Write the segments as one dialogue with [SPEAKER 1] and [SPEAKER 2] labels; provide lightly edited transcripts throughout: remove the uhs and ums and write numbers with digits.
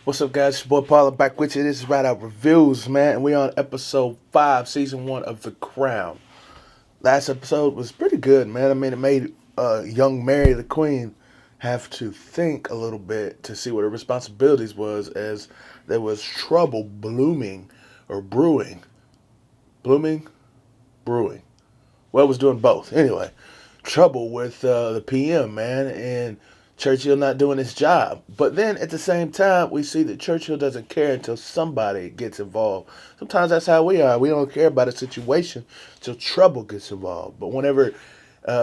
[SPEAKER 1] What's up, guys? It's your boy Paula back with you. This is Rideout Reviews, man. And we on episode 5, season 1 of The Crown. Last episode was pretty good, man. I mean, it made young Mary the Queen have to think a little bit to see what her responsibilities was, as there was trouble blooming or brewing. Blooming? Brewing. Well, it was doing both. Anyway, trouble with the PM, man, and Churchill not doing his job. But then at the same time, we see that Churchill doesn't care until somebody gets involved. Sometimes that's how we are. We don't care about a situation till trouble gets involved. But whenever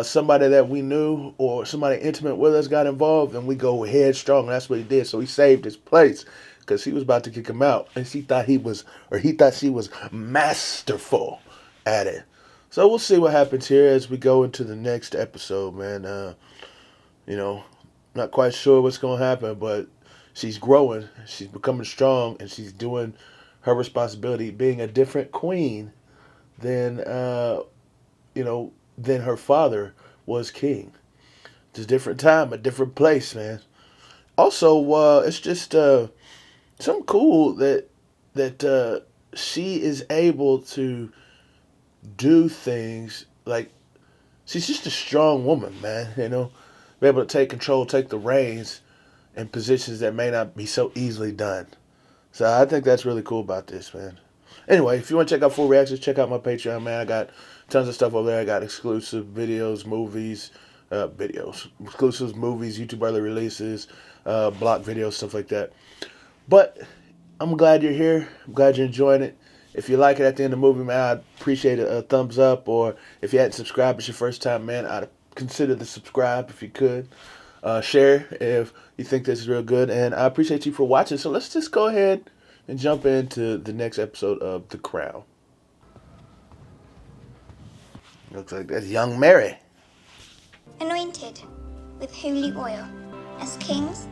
[SPEAKER 1] somebody that we knew or somebody intimate with us got involved, then we go headstrong. And that's what he did. So he saved his place because he was about to kick him out. And he thought he thought she was masterful at it. So we'll see what happens here as we go into the next episode, man. Not quite sure what's going to happen, but she's growing, she's becoming strong, and she's doing her responsibility, being a different queen than, than her father was king. Just a different time, a different place, man. Also, it's just something cool that she is able to do things like she's just a strong woman, man. Be able to take control, take the reins in positions that may not be so easily done. So I think that's really cool about this, man. Anyway, if you want to check out full reactions, check out my Patreon, man. I got tons of stuff over there. I got exclusive videos, exclusive movies, YouTube early releases, block videos, stuff like that. But I'm glad you're here. I'm glad you're enjoying it. If you like it at the end of the movie, man, I'd appreciate a thumbs up. Or if you hadn't subscribed, it's your first time, man, I'd consider the subscribe if you could. Share if you think this is real good. And I appreciate you for watching. So let's just go ahead and jump into the next episode of The Crown. Looks like that's young Mary.
[SPEAKER 2] Anointed with holy oil, as kings,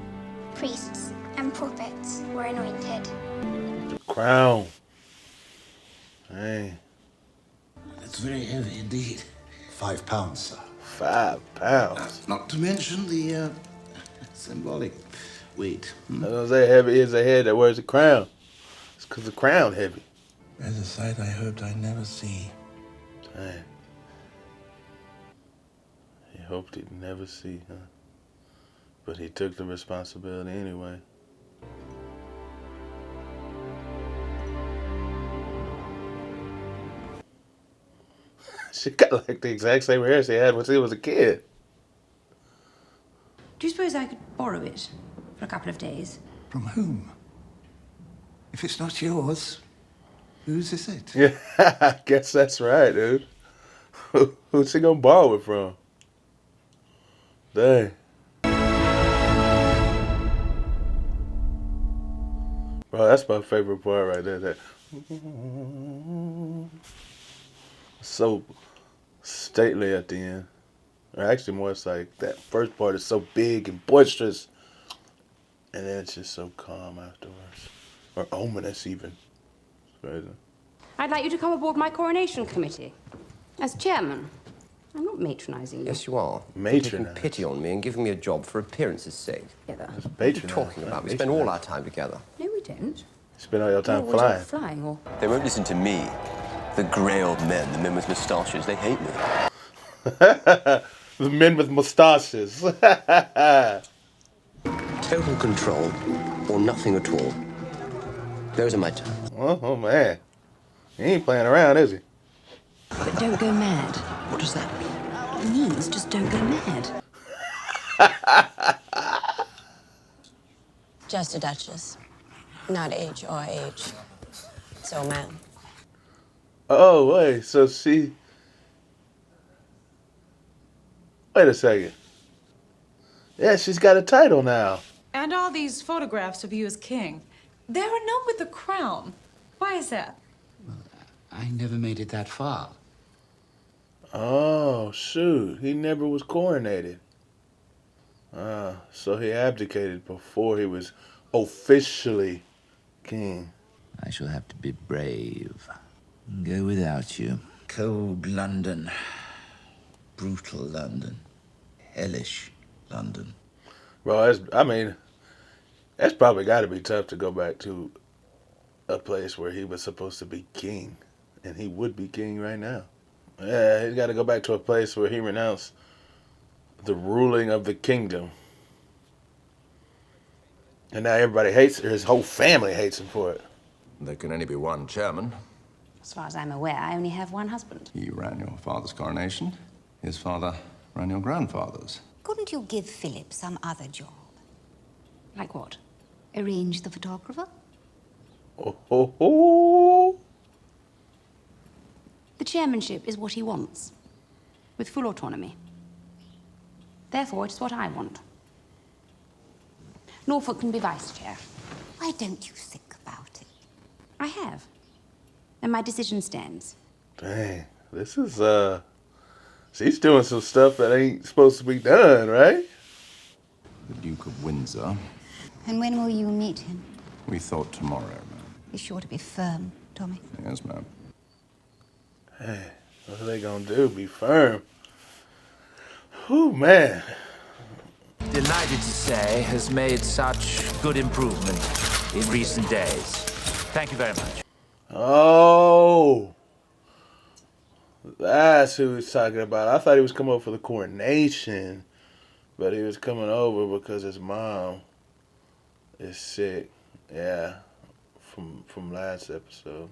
[SPEAKER 2] priests, and prophets were anointed.
[SPEAKER 1] The Crown. Hey.
[SPEAKER 3] It's very heavy indeed. £5, sir.
[SPEAKER 1] £5.
[SPEAKER 3] Not to mention the symbolic weight.
[SPEAKER 1] I was gonna say heavy is a head that wears a crown. It's because the crown heavy.
[SPEAKER 3] There's a sight I hoped I'd never see.
[SPEAKER 1] Dang. He hoped he'd never see, huh? But he took the responsibility anyway. She got like the exact same hair she had when she was a kid.
[SPEAKER 4] Do you suppose I could borrow it for a couple of days?
[SPEAKER 3] From whom? If it's not yours, whose is it?
[SPEAKER 1] Yeah, I guess that's right, dude. Who's she gonna borrow it from? Dang. Bro, that's my favorite part right there. That so stately at the end. Or actually more, it's like that first part is so big and boisterous, and then it's just so calm afterwards. Or ominous even. It's crazy.
[SPEAKER 4] I'd like you to come aboard my coronation committee as chairman. I'm not matronising you.
[SPEAKER 5] Yes, you are.
[SPEAKER 1] Matronizing.
[SPEAKER 5] Taking pity on me and giving me a job for appearance's sake.
[SPEAKER 4] Together.
[SPEAKER 1] That's
[SPEAKER 5] What are you
[SPEAKER 1] patronizing.
[SPEAKER 5] talking about? We spend all our time together.
[SPEAKER 4] No, we don't.
[SPEAKER 1] Spend all your time
[SPEAKER 4] You're always
[SPEAKER 1] flying.
[SPEAKER 4] Flying or...
[SPEAKER 5] They won't listen to me. The grey old men, the men with moustaches, they hate me.
[SPEAKER 1] The men with mustaches.
[SPEAKER 5] Total control or nothing at all. Those are my terms.
[SPEAKER 1] Oh man. He ain't playing around, is he?
[SPEAKER 4] But don't go mad.
[SPEAKER 5] What does that mean?
[SPEAKER 4] It means just don't go mad.
[SPEAKER 6] Just a duchess. Not H. So, ma'am.
[SPEAKER 1] Oh, wait, so she... Wait a second. Yeah, she's got a title now.
[SPEAKER 7] And all these photographs of you as king. There are none with the crown. Why is that?
[SPEAKER 8] I never made it that far.
[SPEAKER 1] Oh, shoot. He never was coronated. So he abdicated before he was officially king.
[SPEAKER 8] I shall have to be brave. Go without you. Cold London. Brutal London. Hellish London.
[SPEAKER 1] Bro, That's probably got to be tough to go back to a place where he was supposed to be king, and he would be king right now. Yeah, he's got to go back to a place where he renounced the ruling of the kingdom. And now everybody hates his whole family hates him for it.
[SPEAKER 9] There can only be one chairman.
[SPEAKER 4] As far as I'm aware, I only have one husband.
[SPEAKER 3] He ran your father's coronation. His father ran your grandfather's.
[SPEAKER 10] Couldn't you give Philip some other job?
[SPEAKER 4] Like what?
[SPEAKER 10] Arrange the photographer?
[SPEAKER 1] Oh, ho, ho.
[SPEAKER 4] The chairmanship is what he wants, with full autonomy. Therefore, it's what I want. Norfolk can be vice chair.
[SPEAKER 10] Why don't you think about it?
[SPEAKER 4] I have. And my decision stands.
[SPEAKER 1] Dang, this is, she's doing some stuff that ain't supposed to be done, right?
[SPEAKER 3] The Duke of Windsor.
[SPEAKER 10] And when will you meet him?
[SPEAKER 3] We thought tomorrow, ma'am.
[SPEAKER 10] Be sure to be firm, Tommy.
[SPEAKER 3] Yes, ma'am.
[SPEAKER 1] Hey, what are they gonna do? Be firm. Whew, man.
[SPEAKER 8] Delighted to say, has made such good improvement in recent days. Thank you very much.
[SPEAKER 1] Oh, that's who he's talking about. I thought he was coming over for the coronation, but he was coming over because his mom is sick. Yeah, from last episode.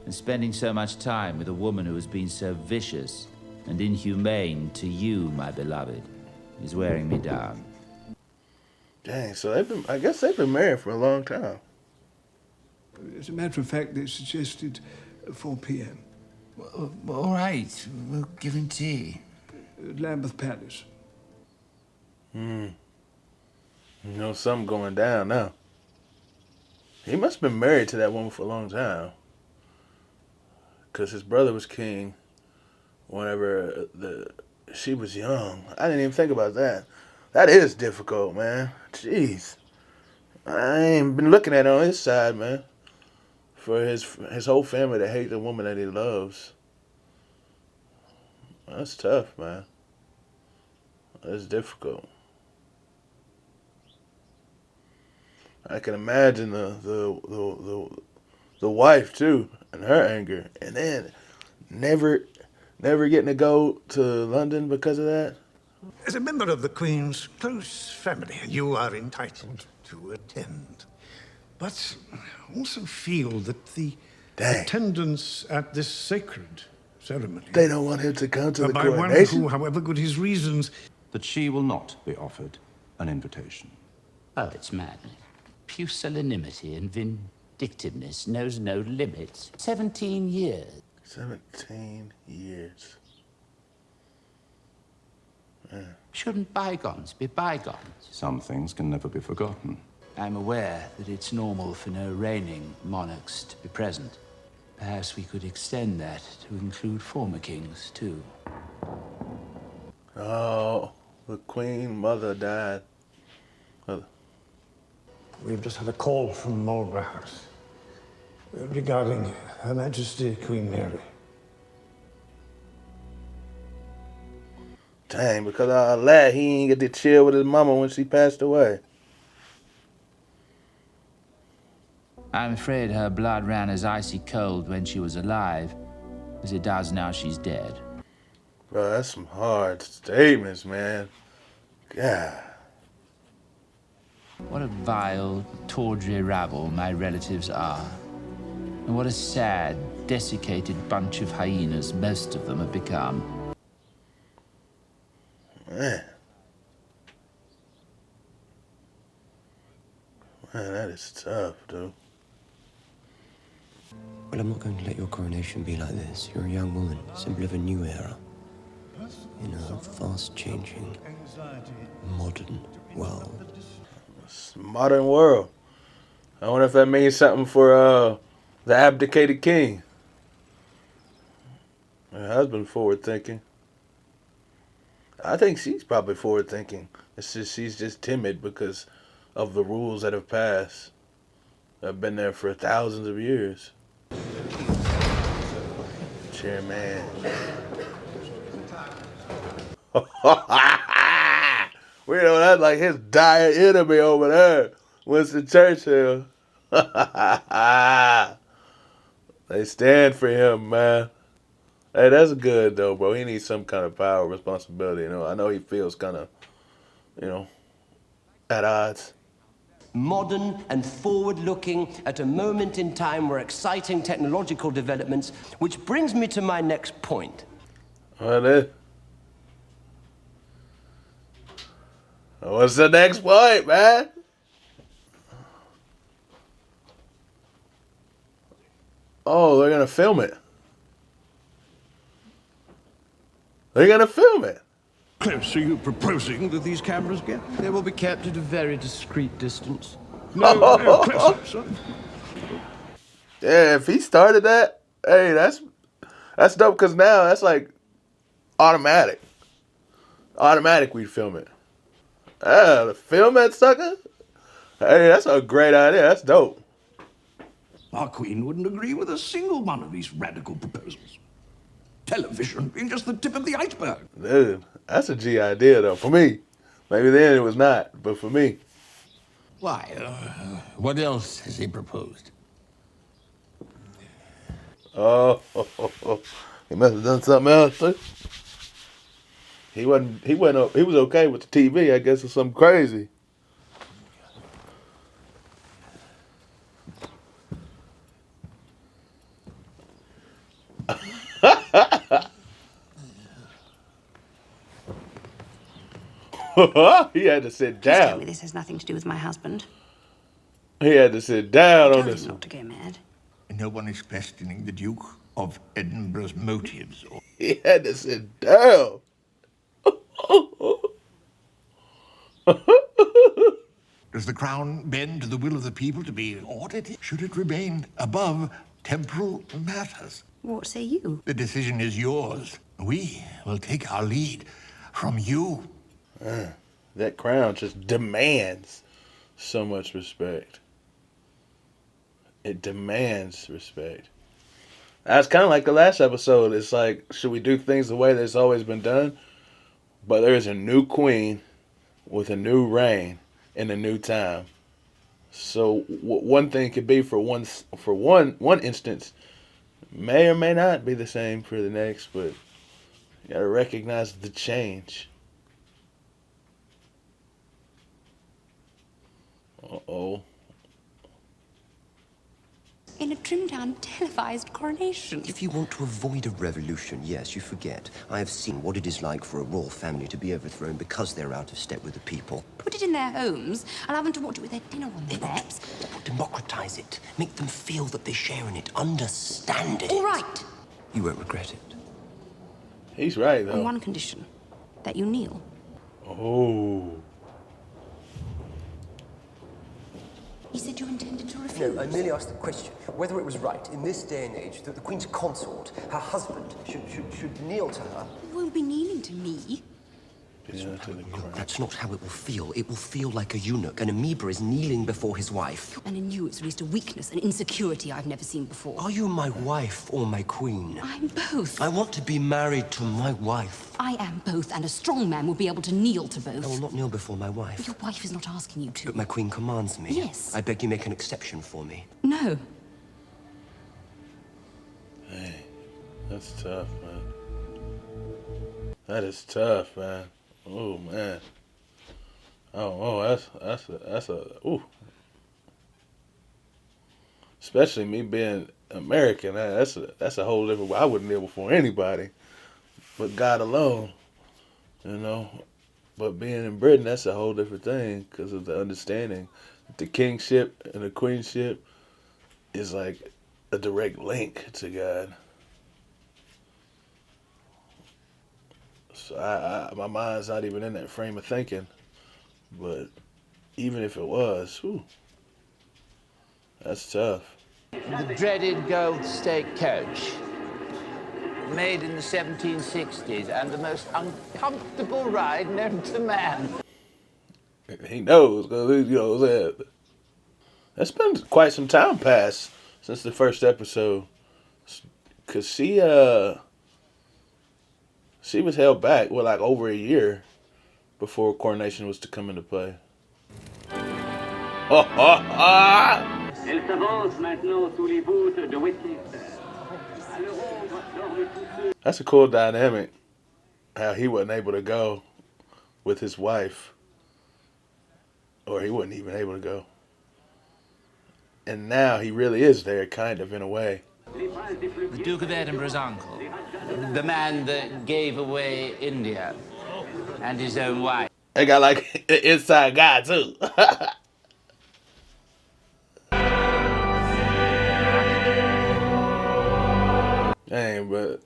[SPEAKER 8] And spending so much time with a woman who has been so vicious and inhumane to you, my beloved, is wearing me down.
[SPEAKER 1] Dang, so I guess they've been married for a long time.
[SPEAKER 11] As a matter of fact, they suggested 4 p.m.
[SPEAKER 8] Well, all right, we'll give him tea.
[SPEAKER 11] At Lambeth Palace.
[SPEAKER 1] You know, something going down now. He must have been married to that woman for a long time. Because his brother was king whenever she was young. I didn't even think about that. That is difficult, man. Jeez. I ain't been looking at it on his side, man. For his whole family to hate the woman that he loves. That's tough, man. That's difficult. I can imagine the wife too, and her anger, and then never getting to go to London because of that.
[SPEAKER 3] As a member of the Queen's close family, you are entitled to attend. But also feel that the attendance at this sacred ceremony...
[SPEAKER 1] They don't want him to come to the
[SPEAKER 3] by
[SPEAKER 1] coronation?
[SPEAKER 3] one who, however good his reasons... That she will not be offered an invitation.
[SPEAKER 8] Oh, it's mad. Pusillanimity and vindictiveness knows no limits. 17 years.
[SPEAKER 1] 17 years.
[SPEAKER 8] Shouldn't bygones be bygones?
[SPEAKER 3] Some things can never be forgotten.
[SPEAKER 8] I'm aware that it's normal for no reigning monarchs to be present. Perhaps we could extend that to include former kings, too.
[SPEAKER 1] Oh, the Queen Mother died.
[SPEAKER 11] We've just had a call from Marlborough House regarding Her Majesty Queen Mary.
[SPEAKER 1] Dang, because of that, he ain't get to chill with his mama when she passed away.
[SPEAKER 8] I'm afraid her blood ran as icy cold when she was alive, as it does now she's dead.
[SPEAKER 1] Bro, that's some hard statements, man. God.
[SPEAKER 8] What a vile, tawdry rabble my relatives are. And what a sad, desiccated bunch of hyenas most of them have become.
[SPEAKER 1] Man, that is tough, dude.
[SPEAKER 5] Well, I'm not going to let your coronation be like this. You're a young woman, symbol of a new era. In a fast-changing, modern world.
[SPEAKER 1] Modern world. I wonder if that means something for the abdicated king. Her husband forward-thinking. I think she's probably forward-thinking. It's just she's just timid because of the rules that have passed. That have been there for thousands of years. Chairman. We know that's like his dire enemy over there. Winston Churchill. They stand for him, man. Hey, that's good though, bro. He needs some kind of power, responsibility. You know, I know he feels kind of, you know, at odds.
[SPEAKER 5] Modern and forward-looking at a moment in time where exciting technological developments, which brings me to my next point.
[SPEAKER 1] What's the next point, man? Oh, they're gonna film it. They're gonna film it.
[SPEAKER 3] Close are you proposing that these cameras get?
[SPEAKER 5] They will be kept at a very discreet distance.
[SPEAKER 3] No, closer, son.
[SPEAKER 1] Yeah, if he started that, hey, that's dope. Because now that's like automatic. Automatic, we film it. To film that sucker. Hey, that's a great idea. That's dope.
[SPEAKER 3] Our Queen wouldn't agree with a single one of these radical proposals. Television being just the tip of the iceberg.
[SPEAKER 1] Dude, that's a G idea, though. For me. Maybe then it was not, but for me.
[SPEAKER 12] Why? What else has he proposed?
[SPEAKER 1] Oh, he must have done something else, too. He was okay with the TV, I guess, or something crazy. He had to sit
[SPEAKER 4] Please tell
[SPEAKER 1] down.
[SPEAKER 4] me this has nothing to do with my husband.
[SPEAKER 1] He had to sit down on this.
[SPEAKER 4] Not to go mad.
[SPEAKER 12] No one is questioning the Duke of Edinburgh's motives.
[SPEAKER 1] He had to sit down.
[SPEAKER 12] Does the crown bend to the will of the people to be audited? Should it remain above temporal matters?
[SPEAKER 4] What say you?
[SPEAKER 12] The decision is yours. We will take our lead from you.
[SPEAKER 1] That crown just demands so much respect. It demands respect. That's kind of like the last episode. It's like, should we do things the way that it's always been done? But there is a new queen with a new reign in a new time. So one thing could be for one instance, may or may not be the same for the next. But you gotta recognize the change. Uh-oh.
[SPEAKER 4] In a trimmed-down, televised coronation.
[SPEAKER 5] If you want to avoid a revolution, yes, you forget. I have seen what it is like for a royal family to be overthrown because they're out of step with the people.
[SPEAKER 4] Put it in their homes, allow them to watch it with their dinner on their laps.
[SPEAKER 5] Democratize it. Make them feel that they share in it. Understand it.
[SPEAKER 4] All right.
[SPEAKER 5] You won't regret it.
[SPEAKER 1] He's right, though.
[SPEAKER 4] On one condition, that you kneel.
[SPEAKER 1] Oh.
[SPEAKER 4] You said you intended to refuse.
[SPEAKER 5] No, I merely asked the question whether it was right in this day and age that the Queen's consort, her husband, should kneel to her.
[SPEAKER 4] You won't be kneeling to me.
[SPEAKER 5] That's not how it will feel. It will feel like a eunuch. An amoeba is kneeling before his wife.
[SPEAKER 4] And in you, it's released a weakness and insecurity I've never seen before.
[SPEAKER 5] Are you my wife or my queen?
[SPEAKER 4] I'm both.
[SPEAKER 5] I want to be married to my wife.
[SPEAKER 4] I am both, and a strong man will be able to kneel to both.
[SPEAKER 5] I will not kneel before my wife.
[SPEAKER 4] Your wife is not asking you to.
[SPEAKER 5] But my queen commands me.
[SPEAKER 4] Yes.
[SPEAKER 5] I beg you make an exception for me.
[SPEAKER 4] No.
[SPEAKER 1] Hey, that's tough, man. That is tough, man. Oh man. That's a ooh. Especially me being American, that's a whole different. I wouldn't kneel before anybody, but God alone, you know. But being in Britain, that's a whole different thing because of the understanding. The kingship and the queenship is like a direct link to God. So my mind's not even in that frame of thinking. But even if it was, whew, that's tough.
[SPEAKER 8] The dreaded gold stake coach, made in the 1760s and the most uncomfortable ride known to man.
[SPEAKER 1] He knows, because, you know, that's been quite some time passed since the first episode. Because she was held back, like over a year before coronation was to come into play.
[SPEAKER 13] Elle s'avance maintenant sous les voûtes de Westminster. À leur ombre dorment tous ceux.
[SPEAKER 1] That's a cool dynamic. How he wasn't able to go with his wife, or he wasn't even able to go, and now he really is there, kind of in a way.
[SPEAKER 8] The Duke of Edinburgh's uncle. The man that gave away India and his own wife.
[SPEAKER 1] They got like an inside guy too. Dang, but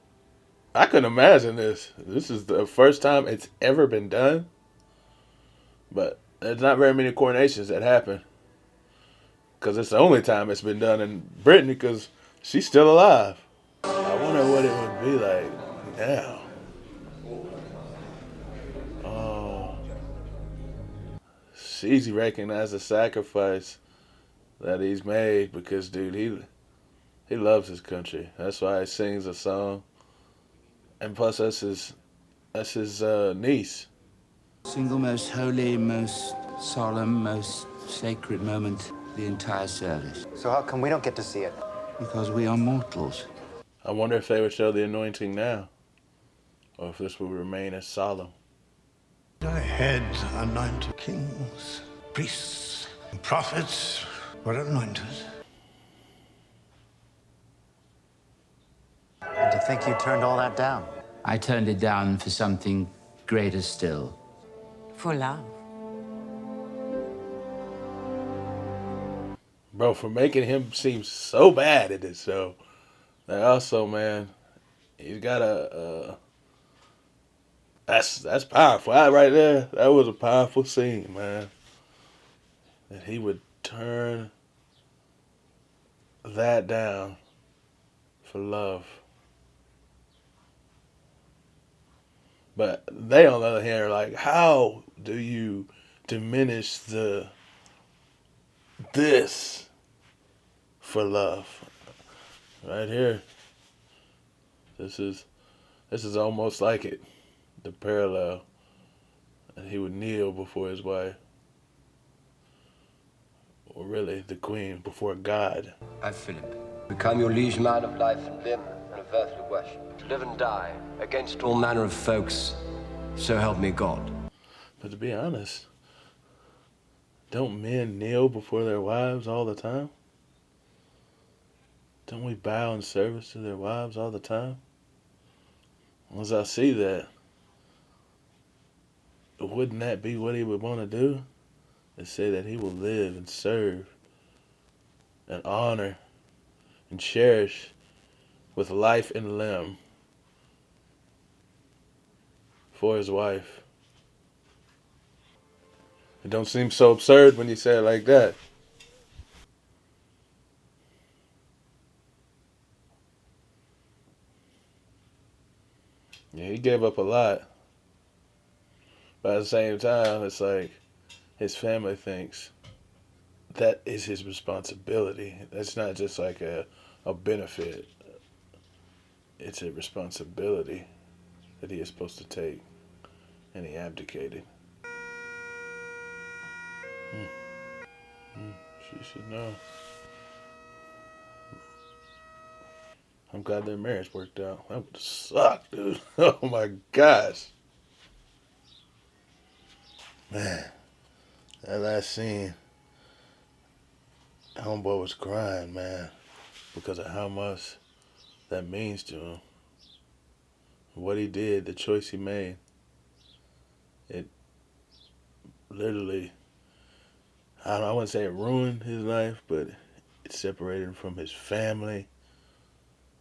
[SPEAKER 1] I couldn't imagine this. This is the first time it's ever been done. But there's not very many coronations that happen. Because it's the only time it's been done in Britain because she's still alive. I wonder what it would be like now. Oh. She's recognized the sacrifice that he's made because, dude, he loves his country. That's why he sings a song. And plus, that's his niece.
[SPEAKER 8] Single most holy, most solemn, most sacred moment of the entire service.
[SPEAKER 14] So how come we don't get to see it?
[SPEAKER 8] Because we are mortals.
[SPEAKER 1] I wonder if they would show the anointing now, or if this would remain as solemn.
[SPEAKER 3] I had anointed kings, priests, and prophets were anointed.
[SPEAKER 14] And to think you turned all that down.
[SPEAKER 8] I turned it down for something greater still.
[SPEAKER 6] For love.
[SPEAKER 1] Bro, for making him seem so bad in this show. And also, man, he's got that's powerful. Right there, that was a powerful scene, man. That he would turn that down for love. But they, on the other hand, are like, how do you diminish this for love? Right here. This is almost like it. The parallel. And he would kneel before his wife. Or really, the queen, before God.
[SPEAKER 5] I, Philip, become your liege man of life and limb and of earthly worship, to live and die against all manner of folks, so help me God.
[SPEAKER 1] But to be honest, don't men kneel before their wives all the time? Don't we bow in service to their wives all the time? As I see that, wouldn't that be what he would want to do? And say that he will live and serve and honor and cherish with life and limb for his wife. It don't seem so absurd when you say it like that. Yeah, he gave up a lot. But at the same time, it's like his family thinks that is his responsibility. That's not just like a benefit. It's a responsibility that he is supposed to take. And he abdicated. She should know. I'm glad their marriage worked out. That would suck, dude. Oh my gosh. Man, that last scene, homeboy was crying, man, because of how much that means to him. What he did, the choice he made, it literally, I wouldn't say it ruined his life, but it separated him from his family,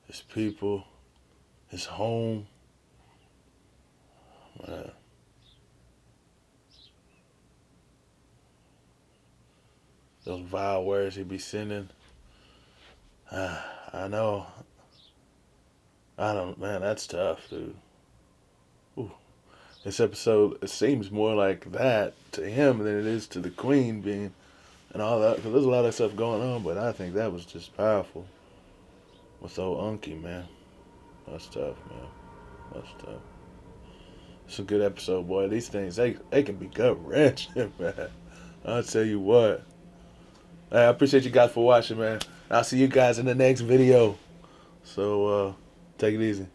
[SPEAKER 1] his people, his home. Man. Those vile words he'd be sending. I know. Man, that's tough, dude. Ooh. This episode, it seems more like that to him than it is to the queen being and all that. Because there's a lot of stuff going on, but I think that was just powerful. With old Unky, man. That's tough, man. That's tough. It's a good episode, boy. These things, they can be gut wrenching, man. I'll tell you what. I appreciate you guys for watching, man. I'll see you guys in the next video. So, take it easy.